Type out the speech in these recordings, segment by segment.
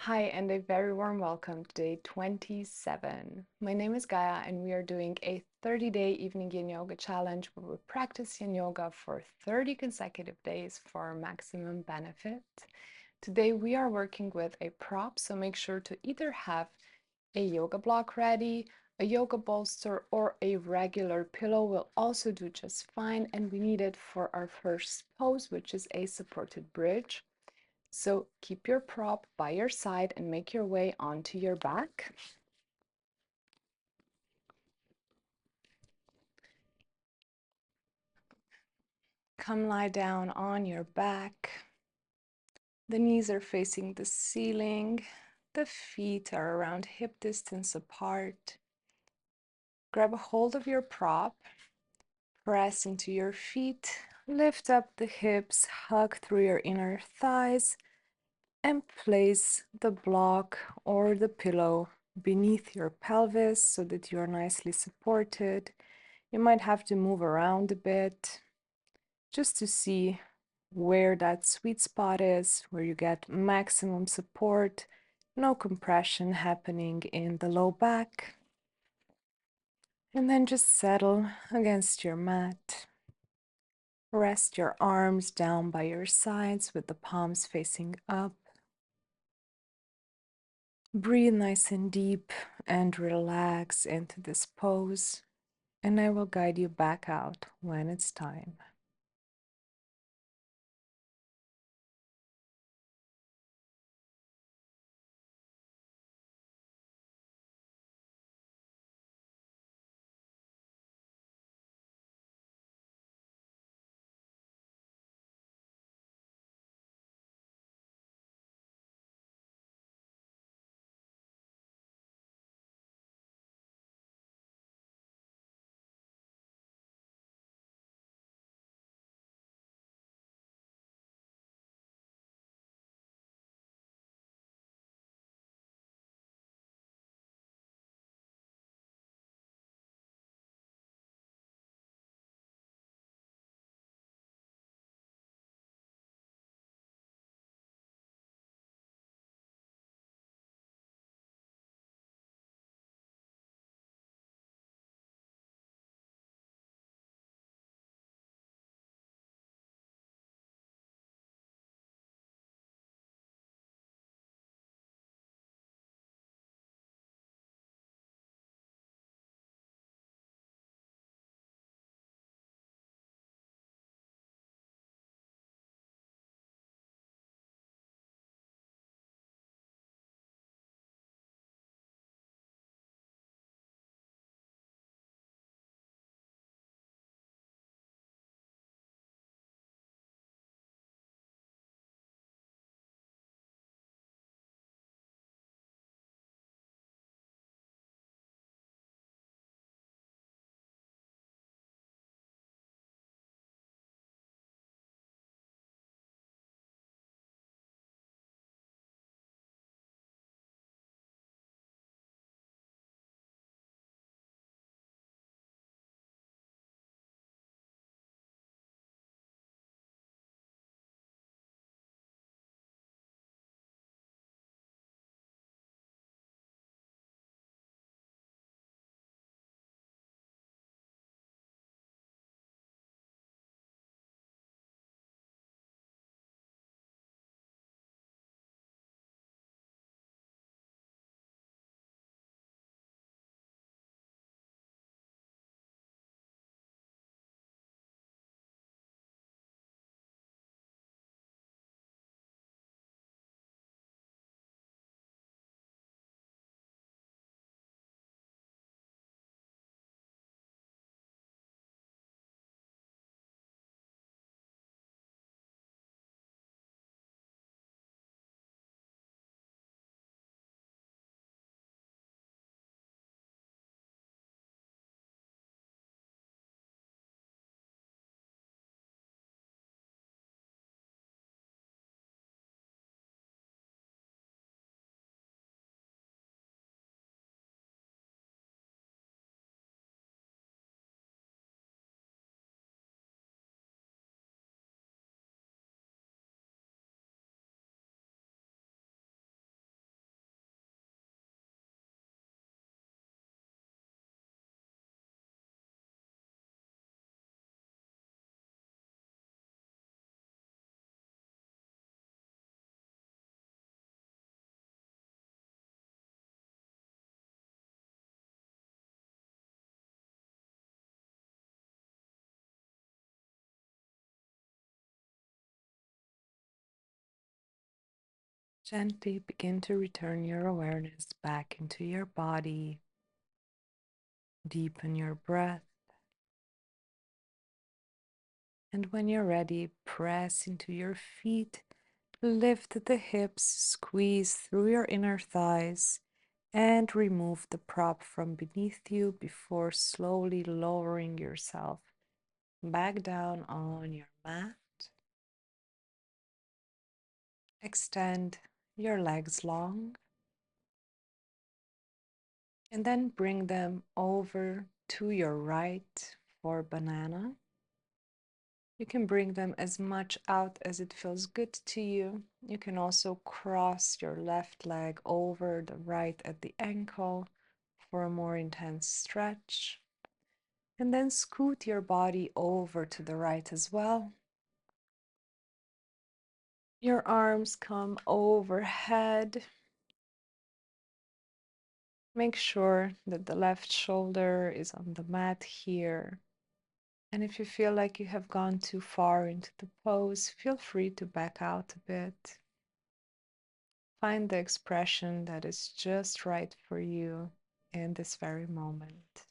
Hi, and a very warm welcome to day 27. My name is Gaia, and we are doing a 30-day evening Yin Yoga challenge where we practice Yin Yoga for 30 consecutive days for maximum benefit. Today, we are working with a prop, so make sure to either have a yoga block ready, a yoga bolster, or a regular pillow will also do just fine, and we need it for our first pose, which is a supported bridge. So keep your prop by your side and make your way onto your back. Come lie down on your back. The knees are facing the ceiling. The feet are around hip distance apart. Grab a hold of your prop. Press into your feet. Lift up the hips. Hug through your inner thighs. And place the block or the pillow beneath your pelvis so that you are nicely supported. You might have to move around a bit just to see where that sweet spot is, where you get maximum support, no compression happening in the low back. And then just settle against your mat. Rest your arms down by your sides with the palms facing up. Breathe nice and deep and relax into this pose, and I will guide you back out when it's time. Gently begin to return your awareness back into your body. Deepen your breath. And when you're ready, press into your feet. Lift the hips, squeeze through your inner thighs, and remove the prop from beneath you before slowly lowering yourself back down on your mat. Extend your legs long and then bring them over to your right for banana. You can bring them as much out as it feels good to you. You can also cross your left leg over the right at the ankle for a more intense stretch. And then scoot your body over to the right as well. Your arms come overhead. Make sure that the left shoulder is on the mat here. And if you feel like you have gone too far into the pose, feel free to back out a bit. Find the expression that is just right for you in this very moment.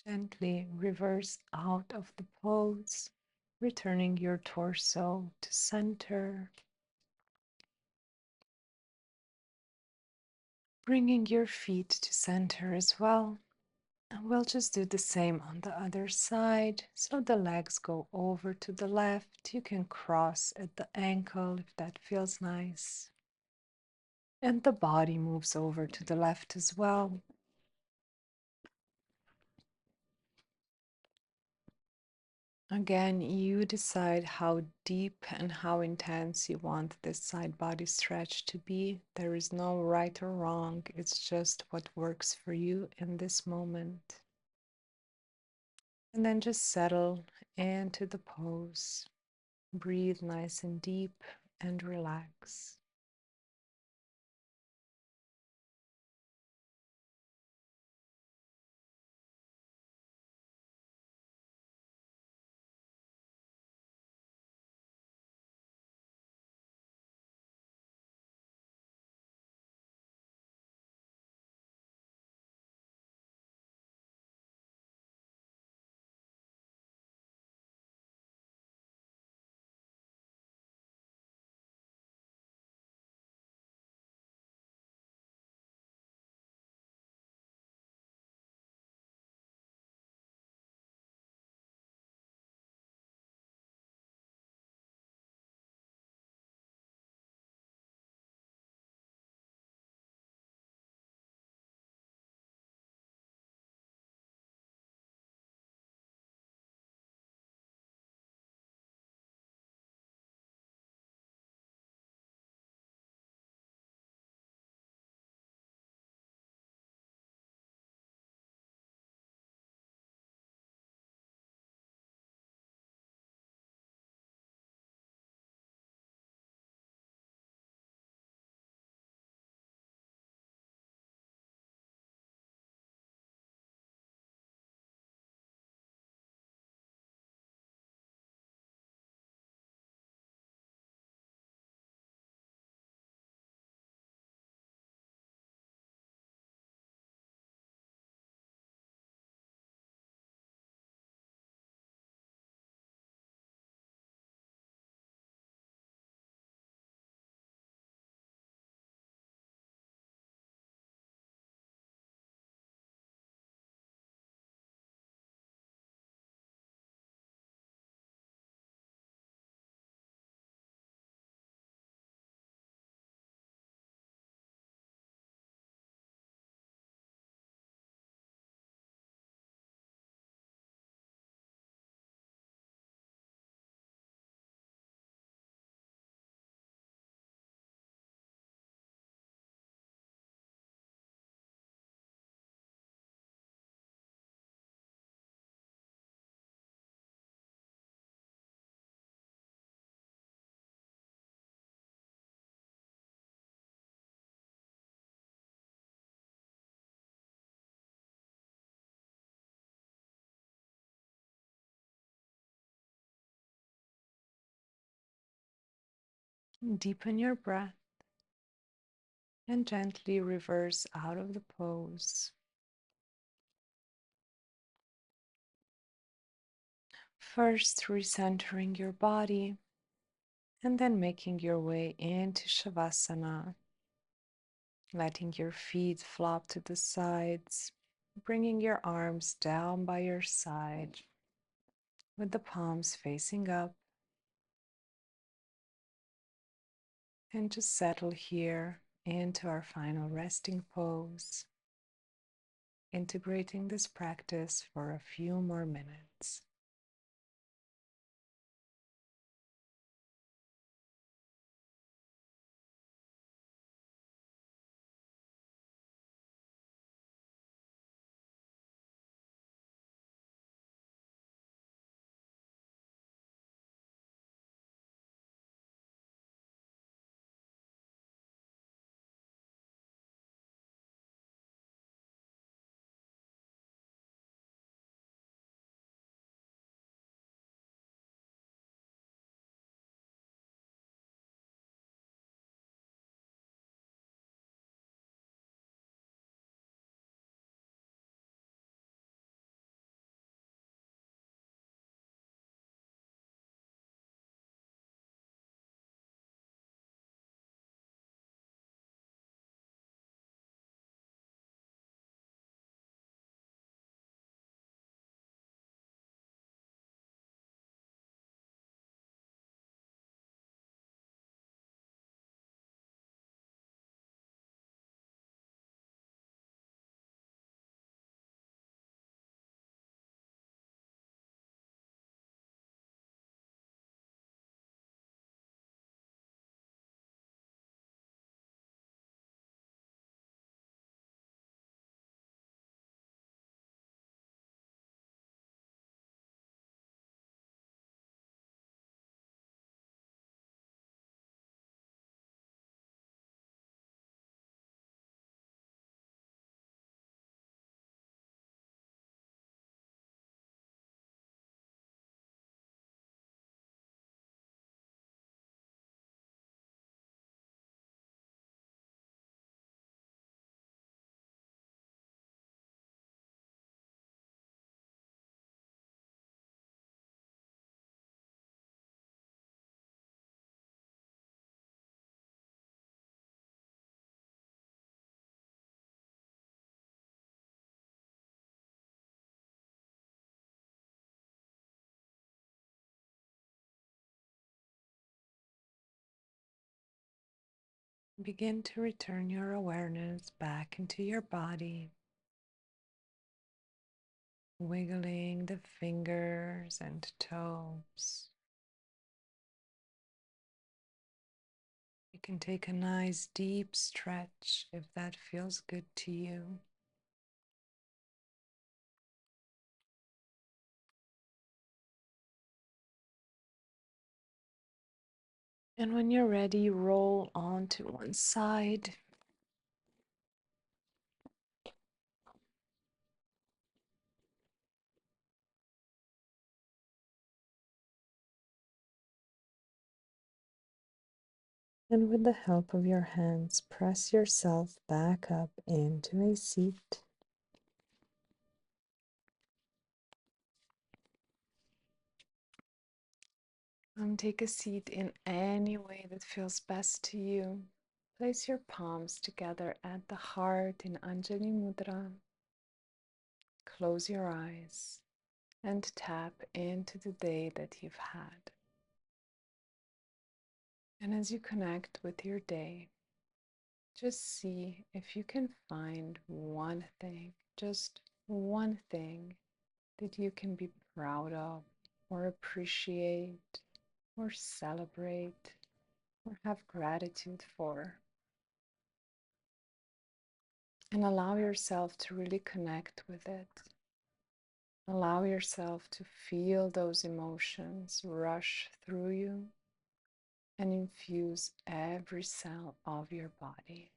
Gently reverse out of the pose, returning your torso to center, bringing your feet to center as well. And we'll just do the same on the other side. So the legs go over to the left. You can cross at the ankle if that feels nice. And the body moves over to the left as well. Again, you decide how deep and how intense you want this side body stretch to be. There is no right or wrong. It's just what works for you in this moment. And then just settle into the pose. Breathe nice and deep and relax. Deepen your breath and gently reverse out of the pose. First, recentering your body and then making your way into Shavasana, letting your feet flop to the sides, bringing your arms down by your side with the palms facing up, and just settle here into our final resting pose, integrating this practice for a few more minutes. Begin to return your awareness back into your body, wiggling the fingers and toes. You can take a nice deep stretch if that feels good to you. And when you're ready, roll onto one side. And with the help of your hands, press yourself back up into a seat. Take a seat in any way that feels best to you. Place your palms together at the heart in Anjali Mudra. Close your eyes and tap into the day that you've had. And as you connect with your day, just see if you can find one thing, just one thing that you can be proud of, or appreciate, or celebrate, or have gratitude for. And allow yourself to really connect with it. Allow yourself to feel those emotions rush through you and infuse every cell of your body.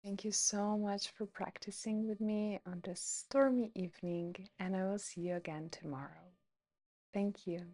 Thank you so much for practicing with me on this stormy evening, and I will see you again tomorrow. Thank you.